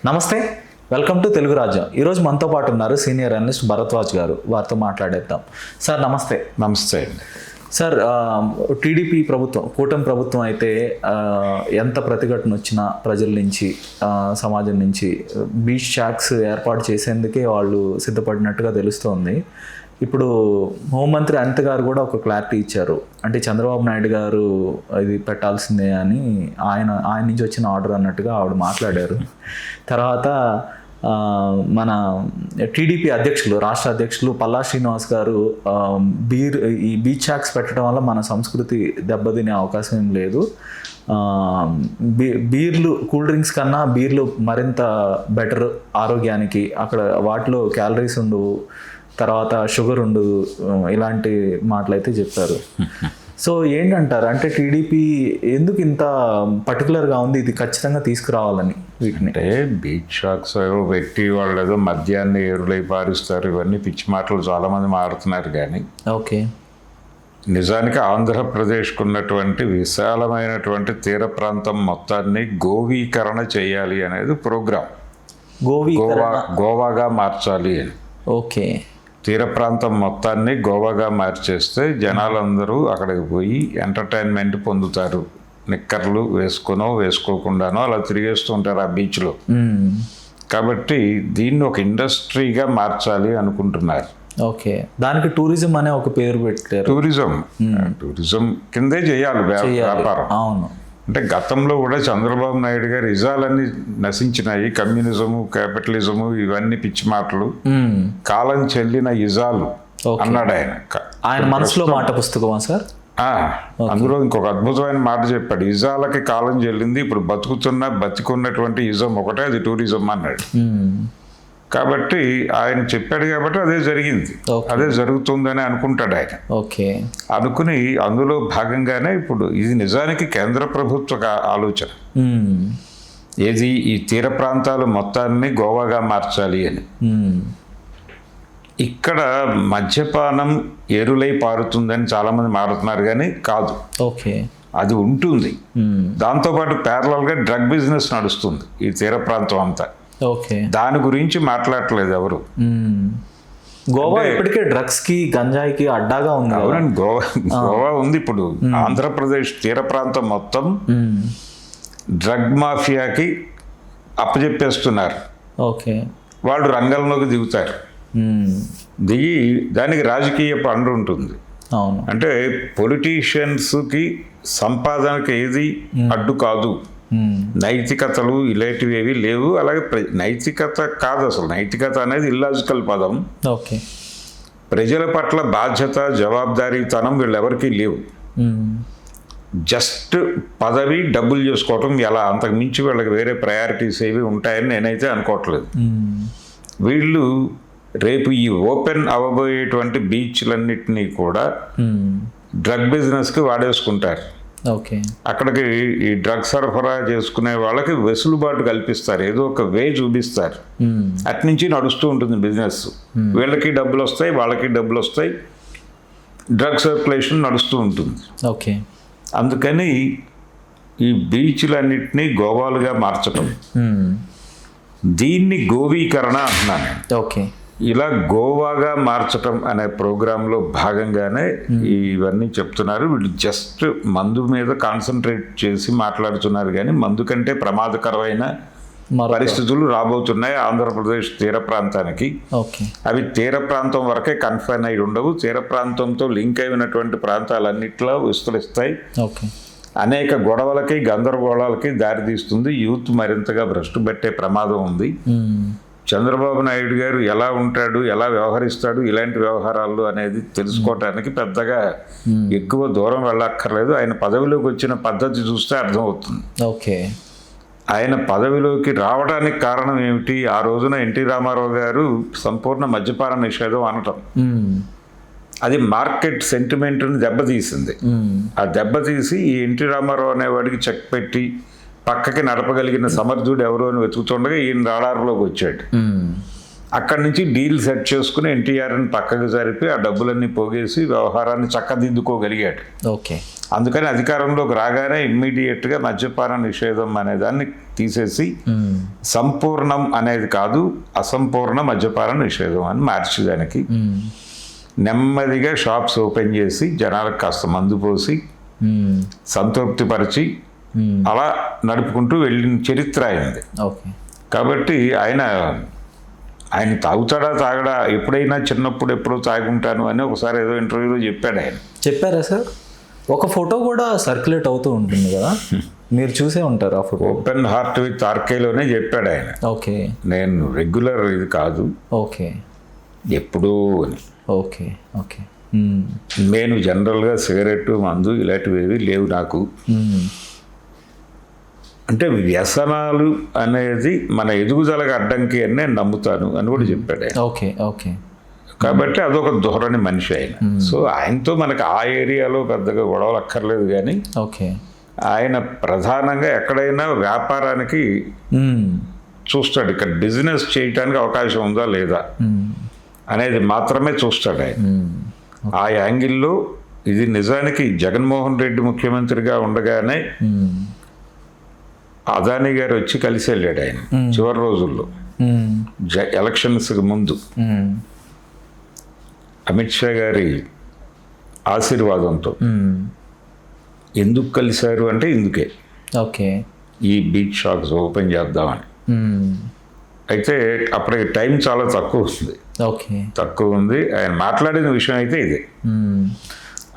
నమస్తే, welcome to Telugu రాజ్యం. ఈరోజు మనతో పాటు ఉన్నారు సీనియర్ అనలిస్ట్ భరద్వాజ్ గారు. వారితో మాట్లాడేద్దాం. సార్ నమస్తే. నమస్తే అండి. సార్, టీడీపీ ప్రభుత్వం, కూటమి ప్రభుత్వం అయితే ఎంత ప్రతిఘటన వచ్చినా ప్రజల నుంచి, సమాజం నుంచి బీచ్ షాక్స్ ఏర్పాటు చేసేందుకే వాళ్ళు సిద్ధపడినట్టుగా తెలుస్తోంది. ఇప్పుడు హోంమంత్రి అనిత గారు కూడా ఒక క్లారిటీ ఇచ్చారు. అంటే చంద్రబాబు నాయుడు గారు ఇది పెట్టాల్సిందే అని ఆయన నుంచి వచ్చిన ఆర్డర్ అన్నట్టుగా ఆవిడ మాట్లాడారు. తర్వాత మన టీడీపీ అధ్యక్షులు, రాష్ట్ర అధ్యక్షులు పల్లా శ్రీనివాస్ గారు ఈ బీచ్ షాక్స్ పెట్టడం వల్ల మన సంస్కృతి దెబ్బతినే అవకాశం ఏం లేదు, బీర్లు, కూల్ డ్రింక్స్ కన్నా బీర్లు మరింత బెటర్ ఆరోగ్యానికి, అక్కడ వాటిలో క్యాలరీస్ ఉండవు, తర్వాత షుగర్ ఉండదు, ఇలాంటి మాటలు అయితే చెప్పారు. సో ఏంటంటారు, అంటే టీడీపీ ఎందుకు ఇంత పర్టికులర్గా ఉంది ఇది ఖచ్చితంగా తీసుకురావాలని వీటిని? అంటే బీచ్ షాక్స్ వ్యక్తి వాళ్ళు ఏదో మద్యాన్ని ఏరులై పారుస్తారు, ఇవన్నీ పిచ్చి మాటలు చాలామంది మారుతున్నారు. కానీ ఓకే, నిజానికి ఆంధ్రప్రదేశ్కు ఉన్నటువంటి విశాలమైనటువంటి తీర ప్రాంతం మొత్తాన్ని గోవీకరణ చేయాలి అనేది ప్రోగ్రాం. గోవాగా మార్చాలి అని. ఓకే, తీర ప్రాంతం మొత్తాన్ని గోవాగా మార్చేస్తే జనాలందరూ అక్కడికి పోయి ఎంటర్టైన్మెంట్ పొందుతారు. నిక్కర్లు వేసుకోకుండానో అలా తిరిగేస్తూ ఉంటారు ఆ బీచ్లో. కాబట్టి దీన్ని ఒక ఇండస్ట్రీగా మార్చాలి అనుకుంటున్నారు. ఓకే, దానికి టూరిజం అనే ఒక పేరు పెట్టారు. టూరిజం కిందే చేయాలి వ్యాపారం. అవును. అంటే గతంలో కూడా చంద్రబాబు నాయుడు గారు ఇజాలన్నీ నశించినాయి. కమ్యూనిజము, క్యాపిటలిజము, ఇవన్నీ పిచ్చి మాటలు, కాలం చెల్లిన ఇజాలు అన్నాడు ఆయన మనసులో మాట పుస్తకమా సార్? అందులో ఇంకొక అద్భుతమైన మాట చెప్పాడు. ఇజాలకి కాలం చెల్లింది, ఇప్పుడు బతికున్నటువంటి ఇజం ఒకటే, అది టూరిజం అన్నాడు. కాబట్టి ఆయన చెప్పాడు కాబట్టి అదే జరిగింది, అదే జరుగుతుందని అనుకుంటాడు ఆయన. ఓకే, అనుకుని అందులో భాగంగానే ఇప్పుడు ఇది నిజానికి కేంద్ర ప్రభుత్వ ఆలోచన. ఏది, ఈ తీర ప్రాంతాలు మొత్తాన్ని గోవాగా మార్చాలి అని. ఇక్కడ మద్యపానం ఏరులై పారుతుందని చాలామంది మారుతున్నారు, కానీ కాదు. ఓకే, అది ఉంటుంది. దాంతోపాటు ప్యారలల్గా డ్రగ్ బిజినెస్ నడుస్తుంది ఈ తీర ప్రాంతం అంతా. ఓకే, దాని గురించి మాట్లాడట్లేదు ఎవరు. గోవా ఇప్పటికే డ్రగ్స్ కి, గంజాయికి అడ్డాగా ఉంది. అవునండి, గోవా ఉంది. ఇప్పుడు ఆంధ్రప్రదేశ్ తీర ప్రాంతం మొత్తం డ్రగ్ మాఫియాకి అప్పచెప్పేస్తున్నారు. ఓకే, వాళ్ళు రంగంలోకి దిగుతారు. దిగి దానికి రాజకీయ పండు ఉంటుంది. అవును. అంటే పొలిటీషియన్స్కి సంపాదనకి ఏది అడ్డు కాదు, నైతికతలు ఇలాంటివి ఏవి లేవు. అలాగే నైతికత కాదు, అసలు నైతికత అనేది ఇల్లాజికల్ పదం. ఓకే, ప్రజల పట్ల బాధ్యత, జవాబుదారీతనం వీళ్ళెవరికీ లేవు. జస్ట్ పదవి, డబ్బులు చేసుకోవటం, ఎలా, అంతకు మించి వీళ్ళకి వేరే ప్రయారిటీస్ ఏవి ఉంటాయని నేనైతే అనుకోవట్లేదు. వీళ్ళు రేపు ఈ ఓపెన్ అవ్వబోయేటువంటి బీచ్లన్నిటినీ కూడా డ్రగ్ బిజినెస్కి వాడేసుకుంటారు. ఓకే, అక్కడికి ఈ డ్రగ్ సరఫరా చేసుకునే వాళ్ళకి వెసులుబాటు కల్పిస్తారు, ఏదో ఒక వే చూపిస్తారు. అట్నుంచి నడుస్తూ ఉంటుంది బిజినెస్. వీళ్ళకి డబ్బులు వస్తాయి, వాళ్ళకి డబ్బులు వస్తాయి, డ్రగ్ సర్క్యులేషన్ నడుస్తూ ఉంటుంది. ఓకే, అందుకని ఈ బీచ్లన్నిటినీ గోవాలుగా మార్చడం, దీన్ని గోవీకరణ అంటున్నాను. ఓకే, ఇలా గోవాగా మార్చటం అనే ప్రోగ్రాంలో భాగంగానే ఇవన్నీ చెప్తున్నారు. వీళ్ళు జస్ట్ మందు మీద కాన్సన్ట్రేట్ చేసి మాట్లాడుతున్నారు, కానీ మందు కంటే ప్రమాదకరమైన పరిస్థితులు రాబోతున్నాయి ఆంధ్రప్రదేశ్ తీర ప్రాంతానికి. అవి తీర ప్రాంతం వరకే కన్ఫైన్ అయి ఉండవు, తీర ప్రాంతంతో లింక్ అయినటువంటి ప్రాంతాలన్నిట్లో విస్తరిస్తాయి. అనేక గొడవలకి, గందరగోళాలకి దారితీస్తుంది. యూత్ మరింతగా భ్రష్టు పెట్టే ప్రమాదం ఉంది. చంద్రబాబు నాయుడు గారు ఎలా ఉంటాడు, ఎలా వ్యవహరిస్తాడు ఇలాంటి వ్యవహారాలు అనేది తెలుసుకోవటానికి పెద్దగా ఎక్కువ దూరం వెళ్ళక్కర్లేదు. ఆయన పదవిలోకి వచ్చిన పద్ధతి చూస్తే అర్థమవుతుంది. ఓకే, ఆయన పదవిలోకి రావడానికి కారణం ఏమిటి? ఆ రోజున ఎన్టీ రామారావు గారు సంపూర్ణ మద్యపాన నిషేధం అనటం, అది మార్కెట్ సెంటిమెంట్ని దెబ్బతీసింది. ఆ దెబ్బతీసి ఈ ఎన్టీ రామారావు అనేవాడికి చెక్ పెట్టి పక్కకి నడపగలిగిన సమర్థుడు ఎవరో అని వెతుకుతుండగా ఈయన రాడార్లోకి వచ్చాడు. అక్కడి నుంచి డీల్ సెట్ చేసుకుని ఎన్టీఆర్ని పక్కకు జరిపి ఆ డబ్బులన్నీ పోగేసి వ్యవహారాన్ని చక్కదిద్దుకోగలిగాడు. ఓకే. అందుకని అధికారంలోకి రాగానే ఇమ్మీడియట్గా మద్యపాన నిషేధం అనే దాన్ని తీసేసి సంపూర్ణం అనేది కాదు, అసంపూర్ణ మద్యపాన నిషేధం అని మార్చేదానికి నెమ్మదిగా షాప్స్ ఓపెన్ చేసి జనాలకు కాస్త మందు పోసి సంతృప్తిపరిచి అలా నడుపుకుంటూ వెళ్ళిన చరిత్ర అయింది. ఓకే. కాబట్టి ఆయన తాగుతాడా తాగడా, ఎప్పుడైనా చిన్నప్పుడు ఎప్పుడో తాగుంటాను అని ఒకసారి ఏదో ఇంటర్వ్యూలో చెప్పాడు ఆయన. చెప్పారా సార్? ఒక ఫోటో కూడా సర్క్యులేట్ అవుతూ ఉంటుంది కదా, మీరు చూసే ఉంటారు ఆ ఫోటో. ఓపెన్ హార్ట్ విత్ ఆర్కేలోనే చెప్పాడు ఆయన. ఓకే. నేను రెగ్యులర్ ఇది కాదు, ఓకే, ఎప్పుడూ అని. ఓకే. ఓకే. నేను జనరల్గా సిగరెట్ మందు ఇలాంటివి ఏవి లేవు నాకు. అంటే వ్యసనాలు అనేది మన ఎదుగుదలకు అడ్డంకి అని నేను నమ్ముతాను అని కూడా చెప్పాడు ఆయన. ఓకే. ఓకే. కాబట్టి అదొక ధోరణి మనిషి ఆయన. సో ఆయనతో మనకు ఆ ఏరియాలో పెద్దగా గొడవలు అక్కర్లేదు, కానీ ఓకే, ఆయన ప్రధానంగా ఎక్కడైనా వ్యాపారానికి చూస్తాడు, ఇక్కడ బిజినెస్ చేయడానికి అవకాశం ఉందా లేదా అనేది మాత్రమే చూస్తాడు ఆయన. ఆ యాంగిల్లో ఇది నిజానికి జగన్మోహన్ రెడ్డి ముఖ్యమంత్రిగా ఉండగానే అదానీ గారు వచ్చి కలిసి వెళ్ళాడు ఆయన చివరి రోజుల్లో ఎలక్షన్స్కి ముందు. అమిత్ షా గారి ఆశీర్వాదంతో. ఎందుకు కలిశారు అంటే ఇందుకే, ఓకే, ఈ బీచ్ షాప్స్ ఓపెన్ చేద్దామని. అయితే అప్పటికి టైం చాలా తక్కువ ఉంది. ఓకే, తక్కువ ఉంది. ఆయన మాట్లాడిన విషయం అయితే ఇదే,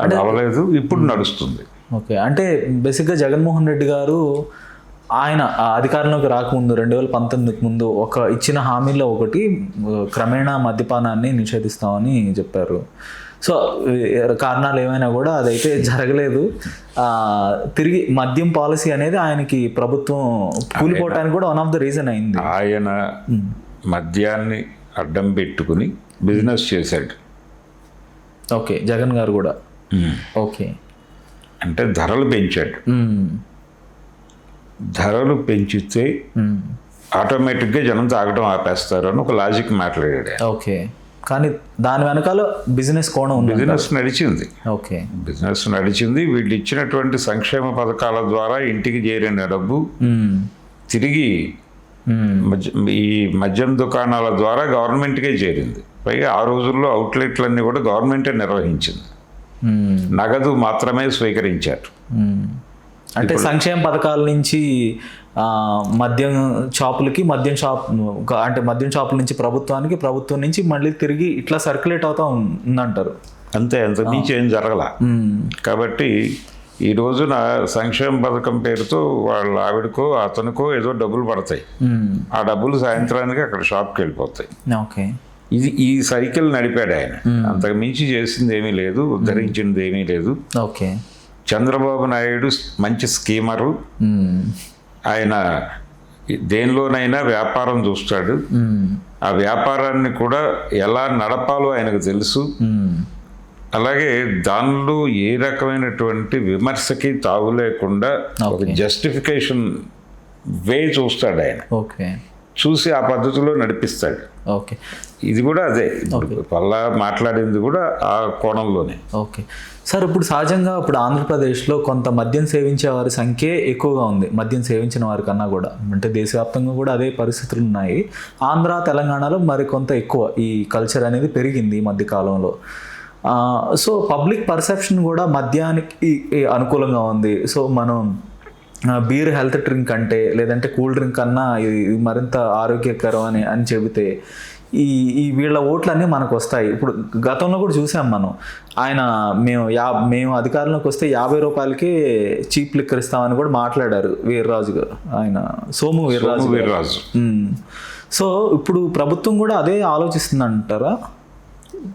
అది అవ్వలేదు, ఇప్పుడు నడుస్తుంది. ఓకే. అంటే బేసిక్గా జగన్మోహన్ రెడ్డి గారు ఆయన అధికారంలోకి రాకముందు 2019 ముందు ఒక ఇచ్చిన హామీలో ఒకటి క్రమేణా మద్యపానాన్ని నిషేధిస్తామని చెప్పారు. సో కారణాలు ఏమైనా కూడా అదైతే జరగలేదు. తిరిగి మద్యం పాలసీ అనేది ఆయనకి ప్రభుత్వం కూలిపోవటానికి కూడా వన్ ఆఫ్ ద రీజన్ అయింది. ఆయన మద్యాన్ని అడ్డం పెట్టుకుని బిజినెస్ చేశాడు. ఓకే, జగన్ గారు కూడా. ఓకే, అంటే ధరలు పెంచాడు. ధరలు పెంచితే ఆటోమేటిక్గా జనం తాగడం ఆపేస్తారు అని ఒక లాజిక్ మాట్లాడాడు. ఓకే, కానీ దాని వెనకాల బిజినెస్ కోణం ఉంది. బిజినెస్ నడిచింది. ఓకే, బిజినెస్ నడిచింది. వీళ్ళు ఇచ్చినటువంటి సంక్షేమ పథకాల ద్వారా ఇంటికి చేరిన డబ్బు తిరిగి ఈ మద్యం దుకాణాల ద్వారా గవర్నమెంట్కే చేరింది. పైగా ఆ రోజుల్లో అవుట్లెట్లన్నీ కూడా గవర్నమెంటే నిర్వహించింది, నగదు మాత్రమే స్వీకరించారు. అంటే సంక్షేమ పథకాల నుంచి మద్యం షాపులకి, మద్యం షాపుల నుంచి ప్రభుత్వానికి, ప్రభుత్వం నుంచి మళ్ళీ తిరిగి ఇట్లా సర్క్యులేట్ అవుతా ఉందంటారు. అంతే, అంత మించి ఏం జరగల. కాబట్టి ఈ రోజున సంక్షేమ పథకం పేరుతో వాళ్ళ ఆవిడకో అతనికో ఏదో డబ్బులు పడతాయి. ఆ డబ్బులు సాయంత్రానికి అక్కడ షాప్కి వెళ్ళిపోతాయి. ఓకే, ఈ సైకిల్ నడిపాడు ఆయన. అంతకు మించి చేసింది ఏమీ లేదు, ఉద్ధరించింది ఏమీ లేదు. ఓకే, చంద్రబాబు నాయుడు మంచి స్కీమరు. ఆయన దేనిలోనైనా వ్యాపారం చూస్తాడు. ఆ వ్యాపారాన్ని కూడా ఎలా నడపాలో ఆయనకు తెలుసు. అలాగే దానిలో ఏ రకమైనటువంటి విమర్శకి తావు లేకుండా ఒక జస్టిఫికేషన్ వే చూస్తాడు ఆయన. ఓకే, చూసి ఆ పద్ధతిలో నడిపిస్తాడు. ఓకే, ఇది కూడా అదే, పల్లా మాట్లాడింది కూడా ఆ కోణంలోనే. ఓకే సార్, ఇప్పుడు సహజంగా ఇప్పుడు ఆంధ్రప్రదేశ్లో కొంత మద్యం సేవించే వారి సంఖ్య ఎక్కువగా ఉంది, మద్యం సేవించిన వారి కన్నా కూడా. అంటే దేశవ్యాప్తంగా కూడా అదే పరిస్థితులు ఉన్నాయి. ఆంధ్ర, తెలంగాణలో మరికొంత ఎక్కువ ఈ కల్చర్ అనేది పెరిగింది ఈ మధ్యకాలంలో. సో పబ్లిక్ పర్సెప్షన్ కూడా మద్యానికి అనుకూలంగా ఉంది. సో మనం బీర్ హెల్త్ డ్రింక్ అంటే, లేదంటే కూల్ డ్రింక్ కన్నా ఇది మరింత ఆరోగ్యకరం అని చెబితే ఈ వీళ్ళ ఓట్లన్నీ మనకు వస్తాయి. ఇప్పుడు గతంలో కూడా చూసాం మనం, ఆయన మేము అధికారంలోకి వస్తే 50 రూపాయలకి చీప్ లిక్కర్ ఇస్తామని కూడా మాట్లాడారు వీర్రాజు గారు, ఆయన సోము వీర్రాజు. సో ఇప్పుడు ప్రభుత్వం కూడా అదే ఆలోచిస్తుంది అంటారా?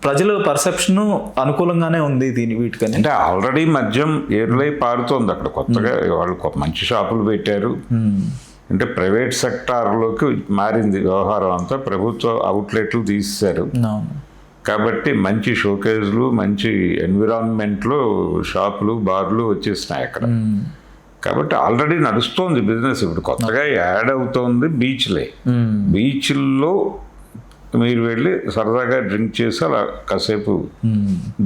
ప్రజల పర్సెప్షన్ అనుకూలంగానే ఉంది వీటికని. అంటే ఆల్రెడీ మద్యం ఏర్లై పారుతోంది అక్కడ. కొత్తగా వాళ్ళు మంచి షాపులు పెట్టారు. అంటే ప్రైవేట్ సెక్టార్లోకి మారింది వ్యవహారం అంతా. ప్రభుత్వ అవుట్లెట్లు తీసేశారు కాబట్టి మంచి షోకేజ్లు, మంచి ఎన్విరాన్మెంట్లో షాపులు, బార్లు వచ్చేసినాయి అక్కడ. కాబట్టి ఆల్రెడీ నడుస్తోంది బిజినెస్. ఇప్పుడు కొత్తగా యాడ్ అవుతోంది బీచ్లో మీరు వెళ్ళి సరదాగా డ్రింక్ చేసి అలా కాసేపు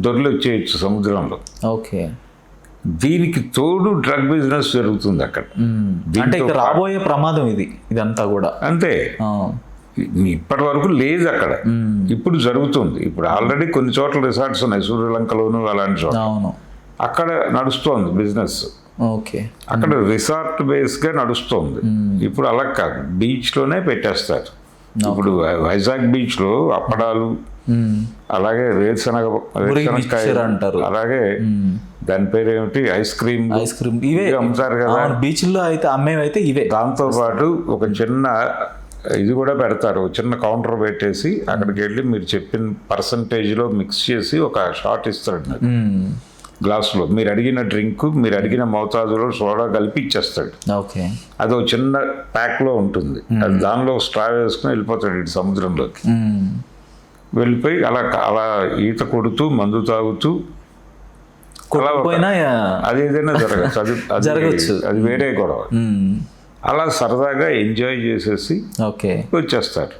దొర్లు వచ్చేయచ్చు సముద్రంలో. ఓకే. దీనికి తోడు డ్రగ్ బిజినెస్ జరుగుతుంది అక్కడ. అంటే ఇక రాబోయే ప్రమాదం ఇదంతా కూడా. అంతే, ఇప్పటి వరకు లేదు అక్కడ, ఇప్పుడు జరుగుతుంది. ఇప్పుడు ఆల్రెడీ కొన్ని చోట్ల రిసార్ట్స్ ఉన్నాయి, సూర్యలంకలోను అలాంటి చోట్ల. అవును, అక్కడ నడుస్తోంది బిజినెస్. ఓకే. అక్కడ రిసార్ట్ బేస్గా నడుస్తోంది. ఇప్పుడు అలా కాదు, బీచ్లోనే పెట్టేస్తారు. ఇప్పుడు వైజాగ్ బీచ్లో అప్పడాలు, అలాగే వేరుశనగకాయ అంటారు, అలాగే దాని పేరు ఏమిటి, ఐస్ క్రీమ్ ఇవే అమ్ముతారు కదా బీచ్లో అయితే అమ్మేవైతే ఇవే. దాంతో పాటు ఒక చిన్న ఇది కూడా పెడతారు, చిన్న కౌంటర్ పెట్టేసి అక్కడికి వెళ్ళి మీరు చెప్పిన పర్సంటేజ్లో మిక్స్ చేసి ఒక షాట్ ఇస్తాడు నాకు గ్లాసులో. మీరు అడిగిన డ్రింక్, మీరు అడిగిన మోతాదులో సోడా కలిపి ఇచ్చేస్తాడు. ఓకే. అది ఒక చిన్న ప్యాక్లో ఉంటుంది, అది దానిలో స్ట్రా వేసుకుని వెళ్ళిపోతాడు ఇటు సముద్రంలోకి. వెళ్ళిపోయి అలా అలా ఈత కొడుతూ మందు తాగుతూ అది ఏదైనా జరగచ్చు, అది వేరే గొడవ. అలా సరదాగా ఎంజాయ్ చేసేసి వచ్చేస్తారు.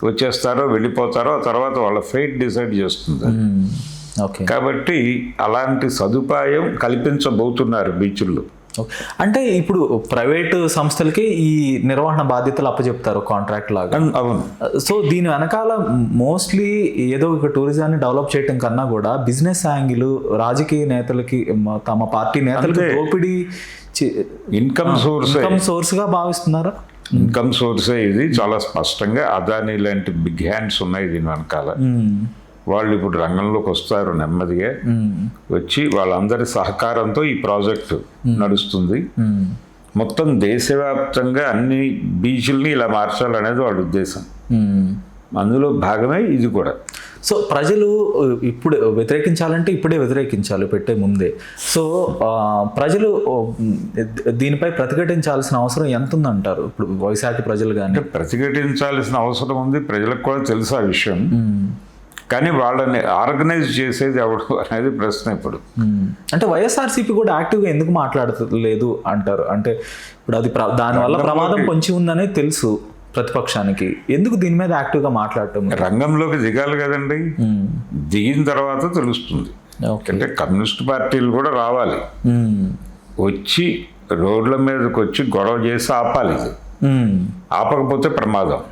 వచ్చేస్తారో వెళ్ళిపోతారో ఆ తర్వాత వాళ్ళ ఫేట్ డిసైడ్ చేస్తుంది. కాబట్టి అలాంటి సదుపాయం కల్పించబోతున్నారు బీచ్ల్లో. అంటే ఇప్పుడు ప్రైవేటు సంస్థలకి ఈ నిర్వహణ బాధ్యతలు అప్పచెప్తారు కాంట్రాక్ట్ లాగా. అవును. సో దీని వెనకాల మోస్ట్లీ ఏదో ఒక టూరిజాన్ని డెవలప్ చేయడం కన్నా కూడా బిజినెస్ యాంగిల్, రాజకీయ నేతలకి, తమ పార్టీ నేతలకి దోపిడీ ఇన్కమ్ సోర్స్ గా భావిస్తున్నారా? ఇన్కమ్ సోర్సే ఇది, చాలా స్పష్టంగా. అదానీ లాంటి బిగ్ హ్యాండ్స్ ఉన్నాయి దీని వెనకాల. వాళ్ళు ఇప్పుడు రంగంలోకి వస్తారు నెమ్మదిగా. వచ్చి వాళ్ళందరి సహకారంతో ఈ ప్రాజెక్టు నడుస్తుంది. మొత్తం దేశవ్యాప్తంగా అన్ని బీచ్ల్ని ఇలా మార్చాలనేది వాళ్ళ ఉద్దేశం. అందులో భాగమే ఇది కూడా. సో ప్రజలు ఇప్పుడు వ్యతిరేకించాలంటే ఇప్పుడే వ్యతిరేకించాలి, పెట్టే ముందే. సో ప్రజలు దీనిపై ప్రతిఘటించాల్సిన అవసరం ఎంత ఉందంటారు ఇప్పుడు వైశాఖ ప్రజలు? కానీ ప్రతిఘటించాల్సిన అవసరం ఉంది, ప్రజలకు కూడా తెలుసు ఆ విషయం. కానీ వాళ్ళని ఆర్గనైజ్ చేసేది ఎవడు అనేది ప్రశ్న ఇప్పుడు. అంటే వైఎస్ఆర్సీపీ కూడా యాక్టివ్గా ఎందుకు మాట్లాడలేదు అంటారు? అంటే ఇప్పుడు అది దానివల్ల ప్రమాదం పొంచి ఉందనే తెలుసు ప్రతిపక్షానికి, ఎందుకు దీని మీద యాక్టివ్గా మాట్లాడటం? రంగంలోకి దిగాలి కదండి, దిగిన తర్వాత తెలుస్తుంది. అంటే కమ్యూనిస్ట్ పార్టీలు కూడా రావాలి, వచ్చి రోడ్ల మీదకి వచ్చి గొడవ చేసి ఆపాలి. ఆపకపోతే ప్రమాదం.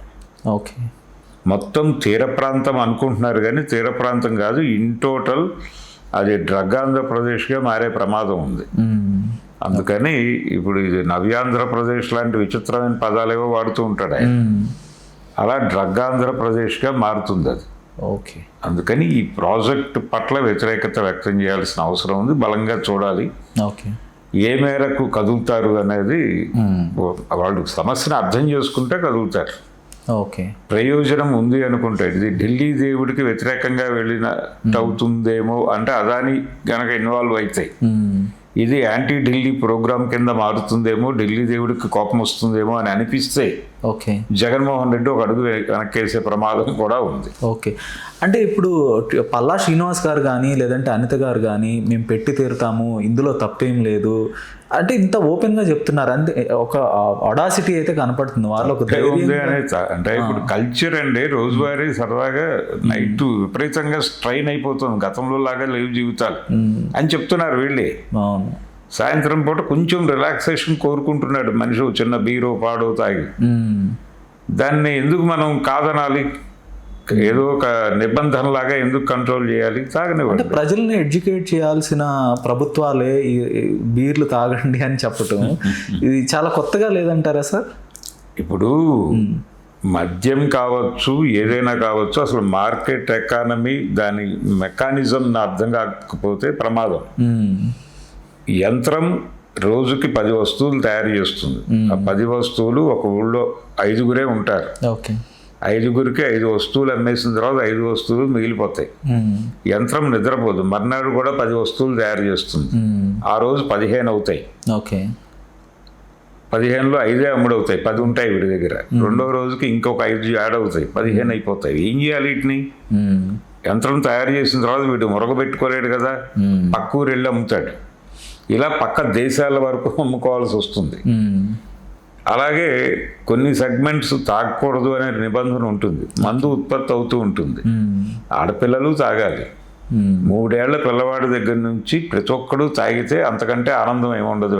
ఓకే. మొత్తం తీర ప్రాంతం అనుకుంటున్నారు కానీ తీర ప్రాంతం కాదు, ఇన్ టోటల్ అది డ్రగ్ ఆంధ్రప్రదేశ్గా మారే ప్రమాదం ఉంది. అందుకని ఇప్పుడు ఇది నవ్యాంధ్రప్రదేశ్ లాంటి విచిత్రమైన పదాలేవో వాడుతూ ఉంటాడు ఆయన. అలా డ్రగ్ ఆంధ్రప్రదేశ్గా మారుతుంది అది. ఓకే. అందుకని ఈ ప్రాజెక్ట్ పట్ల వ్యతిరేకత వ్యక్తం చేయాల్సిన అవసరం ఉంది, బలంగా చూడాలి. ఓకే. ఏ మేరకు కదులుతారు అనేది వాళ్ళు సమస్యను అర్థం చేసుకుంటే కదులుతారు. ఓకే. ప్రయోజనం ఉంది అనుకుంటే, ఇది ఢిల్లీ దేవుడికి వ్యతిరేకంగా వెళ్ళినట్టు అవుతుందేమో అంటే అదాని గనక ఇన్వాల్వ్ అవుతాయి, ఇది యాంటీ ఢిల్లీ ప్రోగ్రామ్ కింద మారుతుందేమో, ఢిల్లీ దేవుడికి కోపం వస్తుందేమో అని అనిపిస్తే ఓకే జగన్మోహన్ రెడ్డి ఒక అడుగు వెనక్కేసే ప్రమాదం కూడా ఉంది. ఓకే. అంటే ఇప్పుడు పల్లా శ్రీనివాస్ గారు కానీ లేదంటే అనిత గారు కానీ మేము పెట్టి తీరుతాము, ఇందులో తప్పేం లేదు అంటే ఇంత ఓపెన్గా చెప్తున్నారు. అంటే ఒక అడాసిటీ అయితే కనపడుతుంది వాళ్ళలో. అంటే ఇప్పుడు కల్చర్ అండి, రోజువారీ సరదాగా నైట్ విపరీతంగా స్ట్రైన్ అయిపోతుంది, గతంలో లాగా లేవు జీవితాలు అని చెప్తున్నారు వీళ్ళే. అవును. సాయంత్రం పూట కొంచెం రిలాక్సేషన్ కోరుకుంటున్నాడు మనిషి, చిన్న బీరో పాడో తాగి. దాన్ని ఎందుకు మనం కాదనాలి? ఏదో ఒక నిబంధనలాగా ఎందుకు కంట్రోల్ చేయాలి? తాగనివ్వండి. అంటే ప్రజల్ని ఎడ్యుకేట్ చేయాల్సిన ప్రభుత్వాలే బీర్లు తాగండి అని చెప్పటం ఇది చాలా కొత్తగా లేదంటారా సార్? ఇప్పుడు మద్యం కావచ్చు, ఏదైనా కావచ్చు, అసలు మార్కెట్ ఎకానమీ దాని మెకానిజం అర్థం కాకపోతే ప్రమాదం. యంత్రం రోజుకి 10 వస్తువులు తయారు చేస్తుంది. ఆ 10 వస్తువులు ఒక ఊళ్ళో 5గురే ఉంటారు. ఓకే. 5గురికి 5 వస్తువులు అమ్మేసిన తర్వాత 5 వస్తువులు మిగిలిపోతాయి. యంత్రం నిద్రపోదు, మర్నాడు కూడా 10 వస్తువులు తయారు చేస్తుంది. ఆ రోజు 15 అవుతాయి. ఓకే. 15లో 5 అమ్ముడవుతాయి, 10 ఉంటాయి వీడి దగ్గర. రెండో రోజుకి ఇంకొక 5 యాడ్ అవుతాయి, 15 అయిపోతాయి. ఏం చేయాలి వీటిని? యంత్రం తయారు చేసిన తర్వాత వీడు మురగబెట్టుకోలేడు కదా, పక్క ఊరు వెళ్ళి అమ్ముతాడు. ఇలా పక్క దేశాల వరకు అమ్ముకోవాల్సి వస్తుంది. అలాగే కొన్ని సెగ్మెంట్స్ తాగకూడదు అనే నిబంధన ఉంటుంది. మందు ఉత్పత్తి అవుతూ ఉంటుంది. ఆడపిల్లలు తాగాలి. 3 ఏళ్ల పిల్లవాడి దగ్గర నుంచి ప్రతి ఒక్కడు తాగితే అంతకంటే ఆనందం ఏముండదు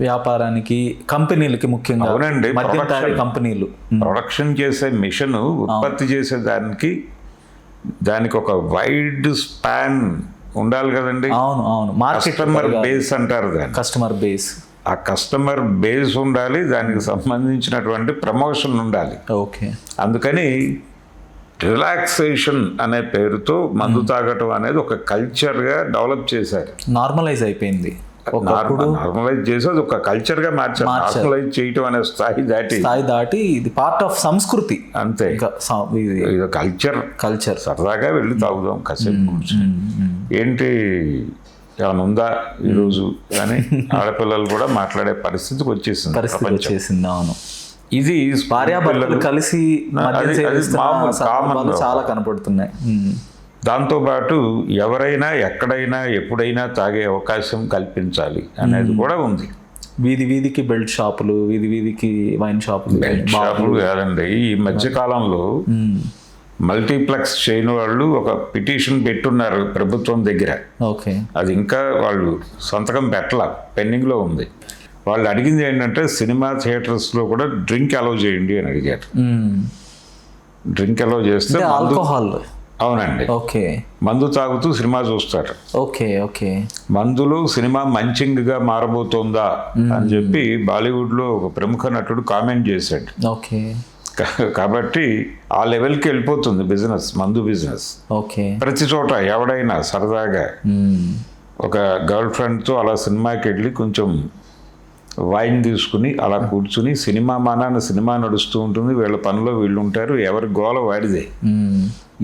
వ్యాపారానికి, కంపెనీలకి ముఖ్యంగా. అవునండి, మద్యం తాగే కంపెనీలు ప్రొడక్షన్ చేసే మిషన్ ఉత్పత్తి చేసే దానికి ఒక వైడ్ స్పాన్ ఉండాలి కదండి. అవును కస్టమర్ బేస్ అంటారు దాన్ని. కస్టమర్ బేస్, ఆ కస్టమర్ బేస్ ఉండాలి, దానికి సంబంధించినటువంటి ప్రమోషన్ ఉండాలి. ఓకే. అందుకని రిలాక్సేషన్ అనే పేరుతో మందు తాగటం అనేది ఒక కల్చర్గా డెవలప్ చేశారు. నార్మలైజ్ అయిపోయింది. నార్మలైజ్ చేసి అది ఒక కల్చర్గా మార్చారు. నార్మలైజ్ చేయటం అనే స్థాయి దాటి ఇది పార్ట్ ఆఫ్ సంస్కృతి అంతే. ఇది కల్చర్. సరదాగా వెళ్ళి తాగుదాం కాసేపు కూర్చొని, ఏంటి ఏమైనా ఉందా ఈరోజు అని ఆడపిల్లలు కూడా మాట్లాడే పరిస్థితికి వచ్చేసింది. అవును. ఇది భార్యాభర్తలు కలిసి చాలా కనపడుతున్నాయి. దాంతోపాటు ఎవరైనా ఎక్కడైనా ఎప్పుడైనా తాగే అవకాశం కల్పించాలి అనేది కూడా ఉంది. వీధికి బెల్ట్ షాపులు, వీధికి వైన్ షాపులు కాదండి. ఈ మధ్యకాలంలో మల్టీప్లెక్స్ చైన్ వాళ్ళు ఒక పిటిషన్ పెట్టున్నారు ప్రభుత్వం దగ్గర. ఓకే. అది ఇంకా వాళ్ళు సంతకం పెండింగ్లో ఉంది. వాళ్ళు అడిగింది ఏంటంటే సినిమా థియేటర్స్లో కూడా డ్రింక్ అలౌ చేయండి అని అడిగారు. డ్రింక్ అలౌ చేస్తే ఆల్కహాల్. అవునండి. ఓకే. మందు తాగుతూ సినిమా చూస్తారు. ఓకే. మందులో సినిమా మంచింగ్గా మారబోతోందా అని చెప్పి బాలీవుడ్లో ఒక ప్రముఖ నటుడు కామెంట్ చేశాడు. ఓకే. కాబట్టి ఆ లెవెల్కి వెళ్ళిపోతుంది బిజినెస్, మందు బిజినెస్. ఓకే. ప్రతి చోట ఎవడైనా సరదాగా ఒక గర్ల్ ఫ్రెండ్తో అలా సినిమాకి వెళ్ళి కొంచెం వైన్ తీసుకుని అలా కూర్చుని సినిమా మానాన్ని సినిమా నడుస్తూ ఉంటుంది, వీళ్ళ పనిలో వీళ్ళు ఉంటారు, ఎవరి గోల వాడిదే.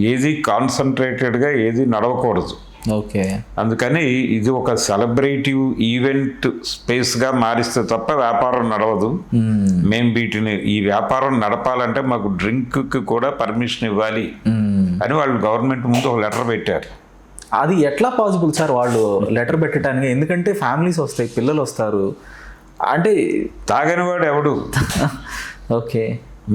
ఏది కాన్సన్ట్రేటెడ్గా ఏది నడవకూడదు. ఓకే. అందుకని ఇది ఒక సెలబ్రేటివ్ ఈవెంట్ స్పేస్గా మారిస్తే తప్ప వ్యాపారం నడవదు. మేము ఈ వ్యాపారం నడపాలంటే మాకు డ్రింక్కి కూడా పర్మిషన్ ఇవ్వాలి అని వాళ్ళు గవర్నమెంట్ ముందు ఒక లెటర్ పెట్టారు. అది ఎట్లా పాసిబుల్ సార్ వాళ్ళు లెటర్ పెట్టడానికి? ఎందుకంటే ఫ్యామిలీస్ వస్తాయి, పిల్లలు వస్తారు, అంటే తాగని వాడు ఎవడు. ఓకే.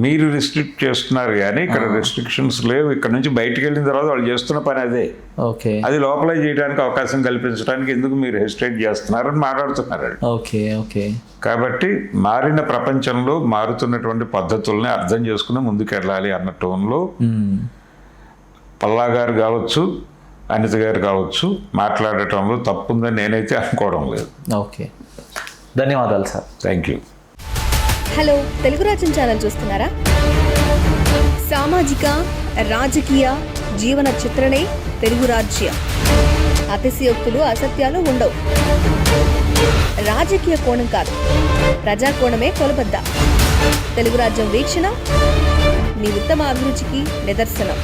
మీరు రిస్ట్రిక్ట్ చేస్తున్నారు కానీ ఇక్కడ రెస్ట్రిక్షన్స్ లేవు. ఇక్కడ నుంచి బయటకు వెళ్ళిన తర్వాత వాళ్ళు చేస్తున్న పని అదే. ఓకే. అది లోపలే చేయడానికి అవకాశం కల్పించడానికి ఎందుకు మీరు హెసిటేట్ చేస్తున్నారని మాట్లాడుతున్నారు. ఓకే. కాబట్టి మారిన ప్రపంచంలో మారుతున్నటువంటి పద్ధతుల్ని అర్థం చేసుకుని ముందుకెళ్ళాలి అన్న టోన్లో పల్లా గారు కావచ్చు, అనిత గారు కావచ్చు మాట్లాడటంలో తప్పుందని నేనైతే అనుకోవడం లేదు. ఓకే, ధన్యవాదాలు sir. Thank you. Hello, Telugu రాజ్యం ఛానల్ చూస్తున్నారా? సామాజిక రాజకీయ జీవన చిత్రణే తెలుగు రాజ్యం. అతిశయోక్తులు అసత్యాలు ఉండవు. రాజకీయ కోణం కాదు, ప్రజా కోణమే కొలబద్ద. తెలుగు రాజ్యం వీక్షణ మీ ఉత్తమ అభిరుచికి నిదర్శనం.